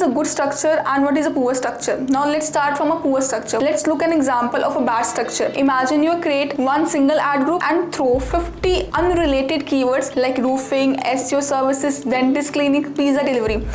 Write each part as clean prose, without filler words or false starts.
a good structure and what is a poor structure? Now let's start from a poor structure. Let's look at an example of a bad structure. Imagine you create one single ad group and throw 50 unrelated keywords like roofing, SEO services, dentist clinic, pizza delivery.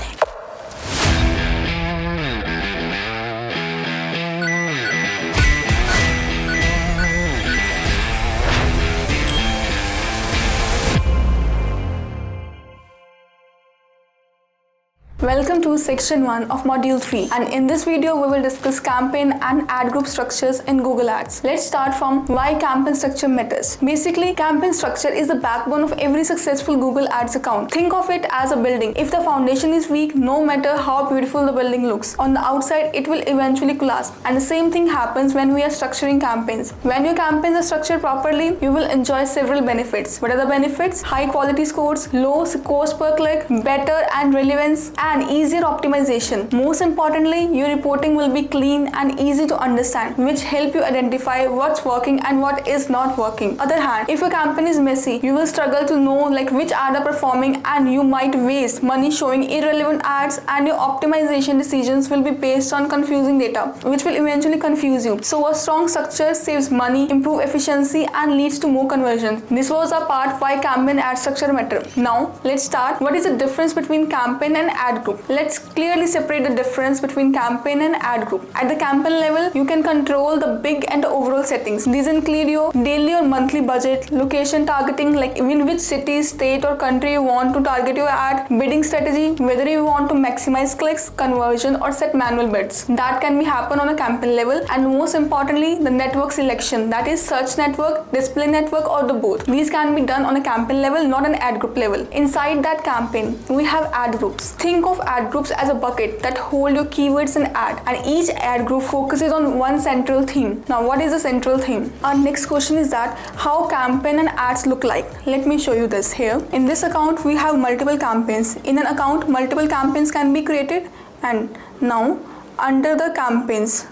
Welcome to section 1 of module 3, and in this video we will discuss campaign and ad group structures in Google Ads. Let's start from why campaign structure matters. Basically, campaign structure is the backbone of every successful Google Ads account. Think of it as a building. If the foundation is weak, no matter how beautiful the building looks, on the outside it will eventually collapse. And the same thing happens when we are structuring campaigns. When your campaigns are structured properly, you will enjoy several benefits. What are the benefits? High quality scores, low cost per click, better and relevance, and easier optimization. Most importantly, your reporting will be clean and easy to understand, which help you identify what's working and what is not working. Other hand, if your campaign is messy, you will struggle to know which ad are performing, and you might waste money showing irrelevant ads, and your optimization decisions will be based on confusing data, which will eventually confuse you. So a strong structure saves money, improve efficiency, and leads to more conversions. This was a part why campaign ad structure matter. Now let's start. What is the difference between campaign and ad group? Let's clearly separate the difference between campaign and ad group. At the campaign level, you can control the big and the overall settings. These include your daily or monthly budget, location targeting, like in which city, state or country you want to target your ad, bidding strategy, whether you want to maximize clicks, conversion or set manual bids. That can be happen on a campaign level. And most importantly, the network selection, that is search network, display network or the both. These can be done on a campaign level, not an ad group level. Inside that campaign, we have ad groups. Think of ad groups as a bucket that hold your keywords and ad, and each ad group focuses on one central theme. Now what is the central theme? Our next question is that how campaign and ads look like. Let me show you this here. In this account we have multiple campaigns. In an account, multiple campaigns can be created, and now under the campaigns,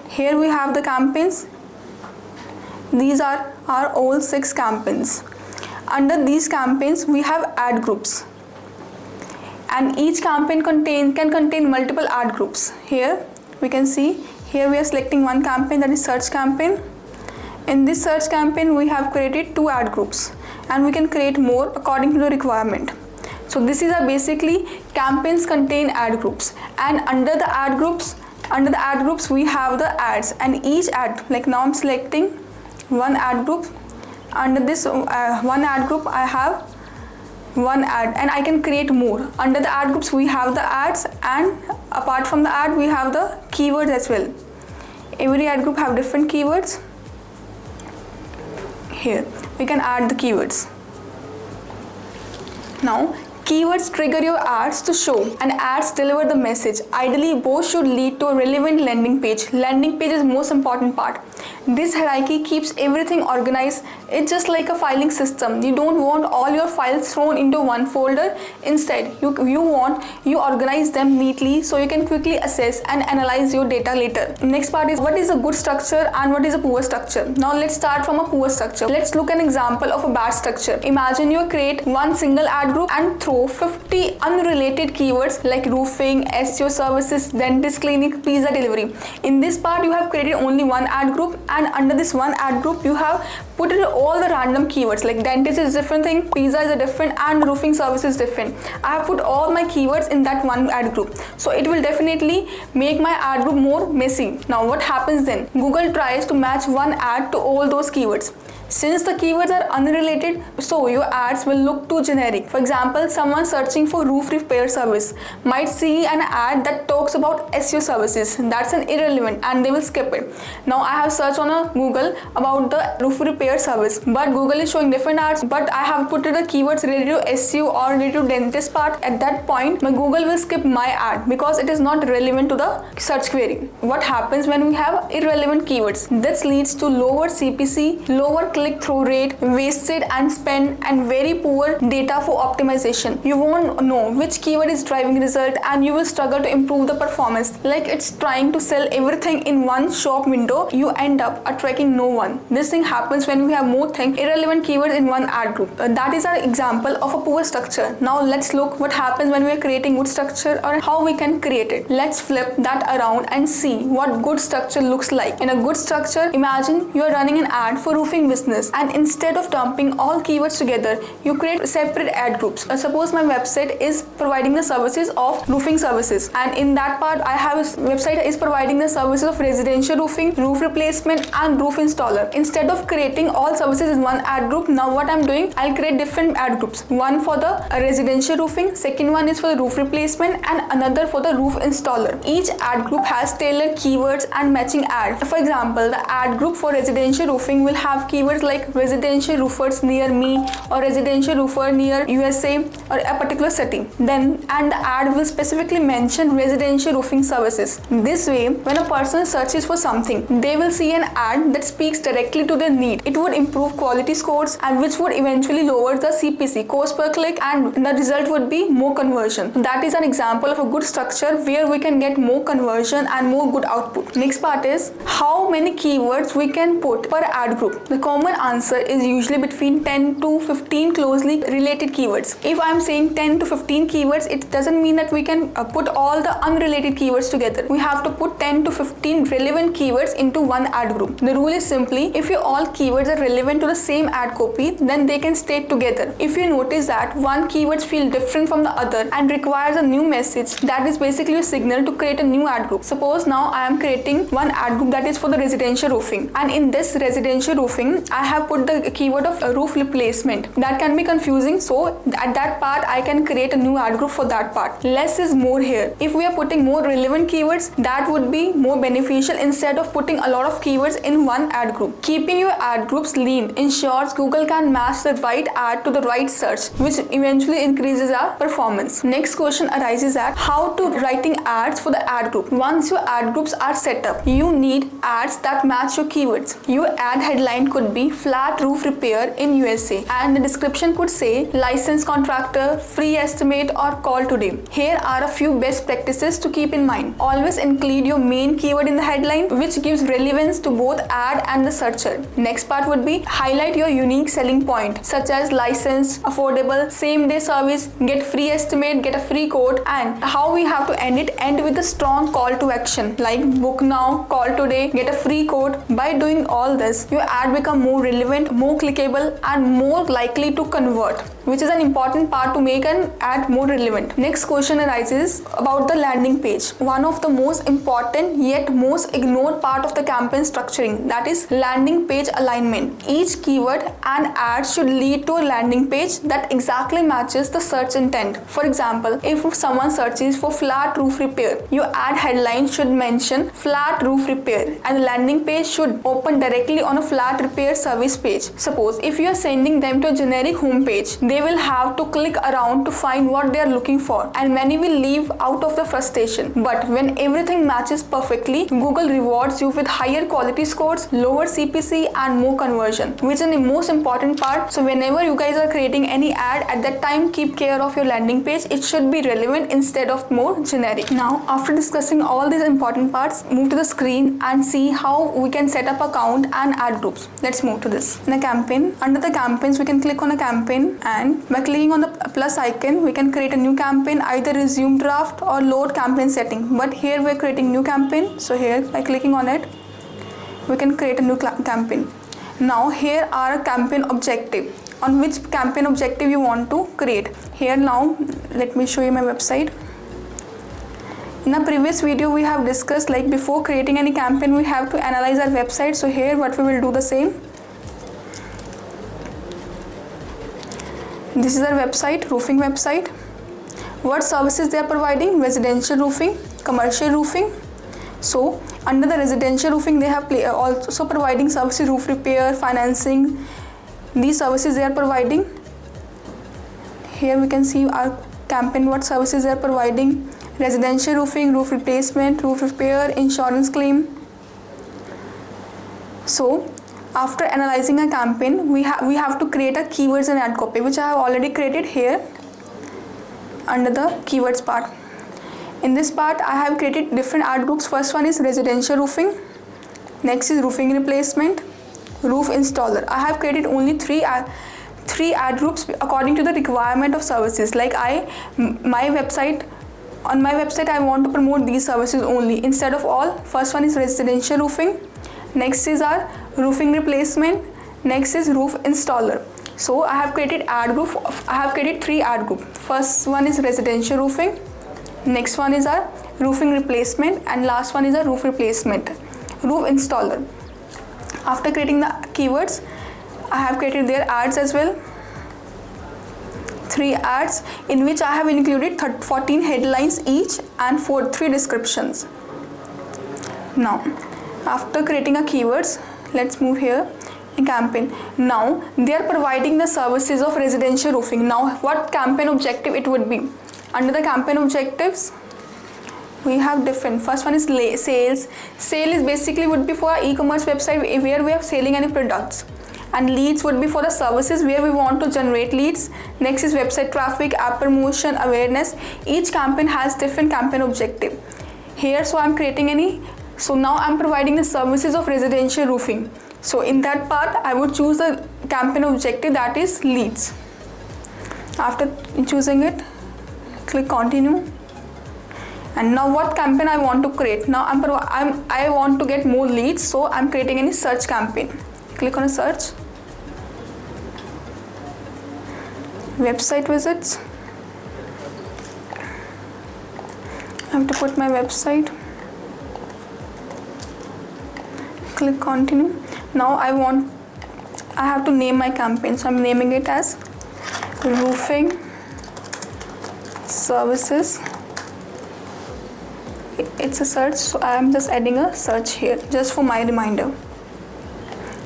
here we have the campaigns. These are our all 6 campaigns. Under these campaigns we have ad groups, and each campaign can contain multiple ad groups. Here we can see, here we are selecting one campaign, that is search campaign. In this search campaign we have created 2 ad groups, and we can create more according to the requirement. So this is basically campaigns contain ad groups, and under the ad groups we have the ads, and each ad, like now I'm selecting one ad group. Under this one ad group I have one ad, and I can create more. Under the ad groups we have the ads, and apart from the ad we have the keywords as well. Every ad group have different keywords. Here we can add the keywords. Now keywords trigger your ads to show, and ads deliver the message. Ideally both should lead to a relevant landing page. Landing page is most important part. This hierarchy keeps everything organized. It's just like a filing system. You don't want all your files thrown into one folder. Instead, you organize them neatly so you can quickly assess and analyze your data later. Next part is what is a good structure and what is a poor structure. Now let's start from a poor structure. Let's look at an example of a bad structure. Imagine you create one single ad group and throw 50 unrelated keywords like roofing, SEO services, dentist clinic, pizza delivery. In this part you have created only one ad group, and under this one ad group you have put in all the random keywords, like dentist is a different thing, pizza is a different, and roofing service is different. I have put all my keywords in that one ad group, so it will definitely make my ad group more messy. Now what happens then? Google tries to match one ad to all those keywords. Since the keywords are unrelated, so your ads will look too generic. For example, someone searching for roof repair service might see an ad that talks about SEO services. That's an irrelevant, and they will skip it. Now I have searched on Google about the roof repair service, but Google is showing different ads, but I have put the keywords related to SEO or related to dentist part. At that point, my Google will skip my ad because it is not relevant to the search query. What happens when we have irrelevant keywords? This leads to lower CPC, lower click click-through rate, wasted and spend, and very poor data for optimization. You won't know which keyword is driving result, and you will struggle to improve the performance. Like it's trying to sell everything in one shop window, you end up attracting no one. This thing happens when we have more things, irrelevant keywords in one ad group. That is an example of a poor structure. Now let's look what happens when we are creating good structure or how we can create it. Let's flip that around and see what good structure looks like. In a good structure, imagine you are running an ad for roofing business, and instead of dumping all keywords together, you create separate ad groups. Suppose my website is providing the services of roofing services, and in that part I have a website is providing the services of residential roofing, roof replacement and roof installer. Instead of creating all services in one ad group, now what I'm doing, I'll create different ad groups. One for the residential roofing, second one is for the roof replacement, and another for the roof installer. Each ad group has tailored keywords and matching ads. For example, the ad group for residential roofing will have keywords like residential roofers near me or residential roofer near USA or a particular city. And the ad will specifically mention residential roofing services. This way, when a person searches for something, they will see an ad that speaks directly to their need. It would improve quality scores, and which would eventually lower the CPC, cost per click, and the result would be more conversion. That is an example of a good structure where we can get more conversion and more good output. Next part is how many keywords we can put per ad group. The common answer is usually between 10 to 15 closely related keywords. If I'm saying 10 to 15 keywords, it doesn't mean that we can put all the unrelated keywords together. We have to put 10 to 15 relevant keywords into one ad group. The rule is simply, if your all keywords are relevant to the same ad copy, then they can stay together. If you notice that one keywords feel different from the other and requires a new message, that is basically a signal to create a new ad group. Suppose now I am creating one ad group that is for the residential roofing, and in this residential roofing I have put the keyword of roof replacement. That can be confusing, so at that part I can create a new ad group for that part. Less is more here. If we are putting more relevant keywords, that would be more beneficial instead of putting a lot of keywords in one ad group. Keeping your ad groups lean ensures Google can match the right ad to the right search, which eventually increases our performance. Next question arises at how to writing ads for the ad group. Once your ad groups are set up, you need ads that match your keywords. Your ad headline could be flat roof repair in USA, and the description could say licensed contractor, free estimate, or call today. Here are a few best practices to keep in mind. Always include your main keyword in the headline, which gives relevance to both ad and the searcher. Next part would be highlight your unique selling point, such as licensed, affordable, same day service, get free estimate, get a free quote, and how we have to end with a strong call to action like book now, call today, get a free quote. By doing all this, your ad become more relevant, more clickable, and more likely to convert, which is an important part to make an ad more relevant. Next question arises about the landing page. One of the most important yet most ignored part of the campaign structuring, that is landing page alignment. Each keyword and ad should lead to a landing page that exactly matches the search intent. For example, if someone searches for flat roof repair, your ad headline should mention flat roof repair, and the landing page should open directly on a flat repair service page. Suppose if you are sending them to a generic home page, they will have to click around to find what they are looking for, and many will leave out of the frustration. But when everything matches perfectly, Google rewards you with higher quality scores, lower CPC, and more conversion, which is the most important part. So whenever you guys are creating any ad, at that time keep care of your landing page. It should be relevant instead of more generic. Now after discussing all these important parts, move to the screen and see how we can set up account and ad groups. Let's move to this. In a campaign, under the campaigns we can click on a campaign, and by clicking on the plus icon we can create a new campaign, either resume draft or load campaign setting. But here we're creating new campaign, so here by clicking on it we can create a new campaign. Now here are a campaign objective, on which campaign objective you want to create. Here now let me show you my website. In a previous video we have discussed, like before creating any campaign we have to analyze our website. So here what we will do the same. This is our website, roofing website. What services they are providing? Residential roofing, commercial roofing. So under the residential roofing they have also providing services, roof repair, financing. These services they are providing. Here we can see our campaign, what services they are providing: residential roofing, roof replacement, roof repair, insurance claim. So After analyzing a campaign, we have to create a keywords and ad copy, which I have already created here under the keywords part. In this part, I have created different ad groups. First one is residential roofing. Next is roofing replacement, roof installer. I have created only three ad groups according to the requirement of services. Like on my website I want to promote these services only instead of all. First one is residential roofing, next is our roofing replacement, next is roof installer. So I have created three ad group. First one is residential roofing, next one is our roofing replacement, and last one is a roof replacement, roof installer. After creating the keywords, I have created their ads as well. 3 ads in which I have included 14 headlines each and 3 descriptions. Now, after creating a keywords, let's move here in campaign. Now, they are providing the services of residential roofing. Now, what campaign objective it would be? Under the campaign objectives, we have different. First one is sales. Sale is basically would be for our e-commerce website where we are selling any products. And leads would be for the services where we want to generate leads. Next is website traffic, app promotion, awareness. Each campaign has different campaign objective. Here, so now I'm providing the services of residential roofing. So in that part, I would choose the campaign objective, that is leads. After choosing it, click continue. And now what campaign I want to create? Now I want to get more leads, so I'm creating any search campaign. Click on a search. Website visits. I have to put my website. Click continue. Now I have to name my campaign, so I'm naming it as roofing services. It's a search, so I am just adding a search here just for my reminder.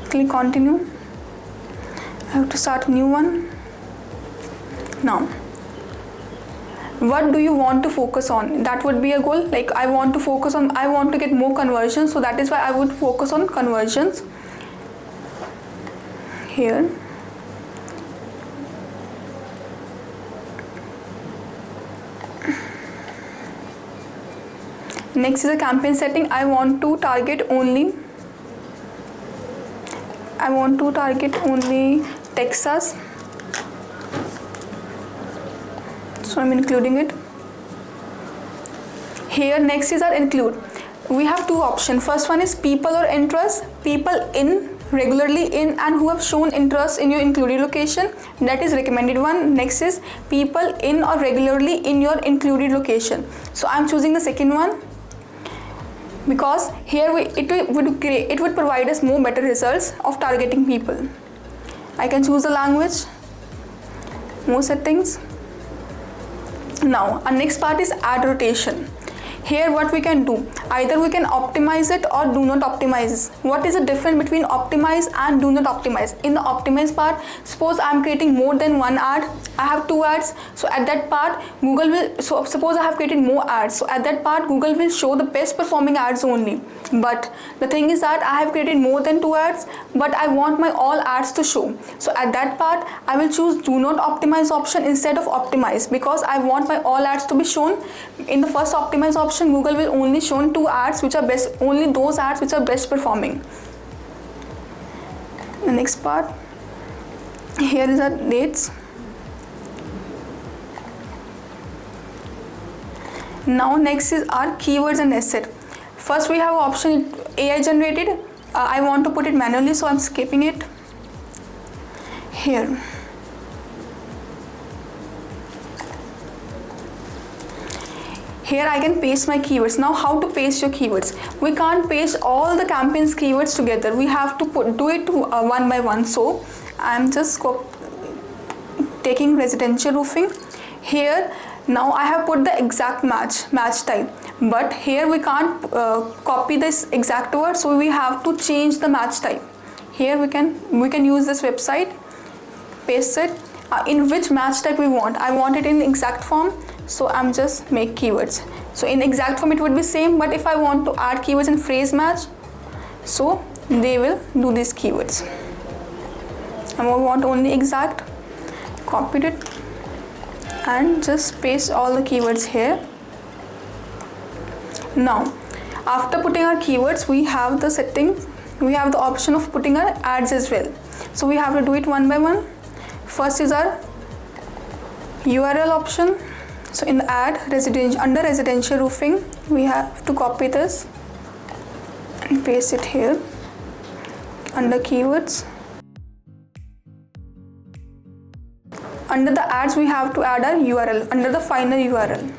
Click continue. I have to start a new one. Now, what do you want to focus on? That would be a goal. Like I want to get more conversions, so that is why I would focus on conversions here. Next is a campaign setting. I want to target only Texas. So I'm including it. Here next is our include. We have 2 options. First one is people or interest. People regularly in and who have shown interest in your included location. That is recommended one. Next is people in or regularly in your included location. So I'm choosing the second one, because here it would provide us more better results of targeting people. I can choose the language, more settings. Now, our next part is ad rotation. Here what we can do, either we can optimize it or do not optimize. What is the difference between optimize and do not optimize? In the optimize part, suppose I am creating more than 1 ad, I have 2 ads, so at that part Google will, so suppose I have created more ads, so at that part Google will show the best performing ads only. But the thing is that I have created more than 2 ads, but I want my all ads to show. So at that part I will choose do not optimize option instead of optimize, because I want my all ads to be shown. In the first optimize option, Google will only show 2 ads which are best, only those ads which are best performing. The next part, here is our dates. Now next is our keywords and asset. First we have option AI generated. I want to put it manually, so I'm skipping it. Here. Here I can paste my keywords. Now how to paste your keywords? We can't paste all the campaigns keywords together. We have to do it one by one. So I'm just taking residential roofing. Here now I have put the exact match type, but here we can't copy this exact word, so we have to change the match type. Here we can use this website, paste it in which match type we want. I want it in exact form, so I'm just make keywords. So in exact form it would be same, but if I want to add keywords in phrase match, so they will do these keywords. And I want only exact, copied it and just paste all the keywords here. Now after putting our keywords, we have the setting, we have the option of putting our ads as well. So we have to do it one by one. First is our URL option. So in the ad, under residential roofing, we have to copy this and paste it here under keywords. Under the ads, we have to add our URL under the final URL.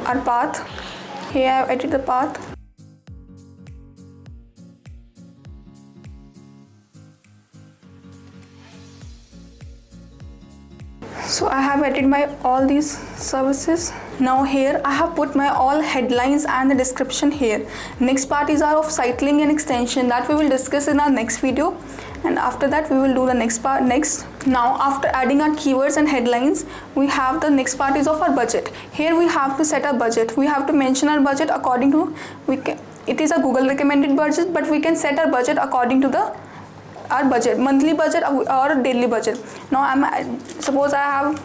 Our path, here I have edited the path. So I have added my all these services. Now here I have put my all headlines and the description here. Next part is our of site link and extension that we will discuss in our next video, and after that we will do the next part next. Now after adding our keywords and headlines, we have the next part is of our budget. Here we have to set our budget. We have to mention our budget according to it is a Google recommended budget, but we can set our budget according to our budget, monthly budget or daily budget. Now suppose I have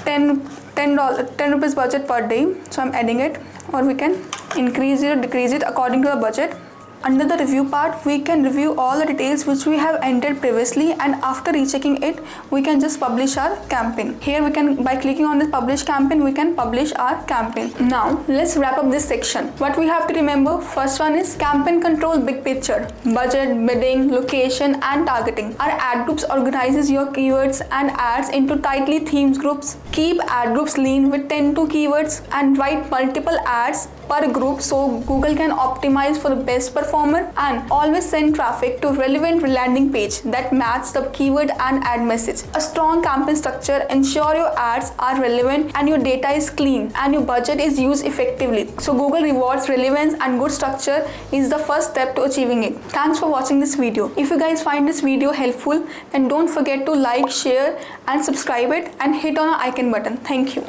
10 rupees budget per day, so I'm adding it, or we can increase it or decrease it according to the budget. Under the review part, we can review all the details which we have entered previously, and after rechecking it, we can just publish our campaign. Here we can, by clicking on this publish campaign, we can publish our campaign. Now let's wrap up this section. What we have to remember, first one is campaign control big picture, budget, bidding, location and targeting. Our ad groups organizes your keywords and ads into tightly themed groups. Keep ad groups lean with 10 to keywords and write multiple ads per group so Google can optimize for the best performer, and always send traffic to relevant landing page that match the keyword and ad message. A strong campaign structure ensure your ads are relevant and your data is clean and your budget is used effectively. So Google rewards relevance, and good structure is the first step to achieving it. Thanks for watching this video. If you guys find this video helpful, then don't forget to like, share and subscribe it and hit on the icon button. Thank you.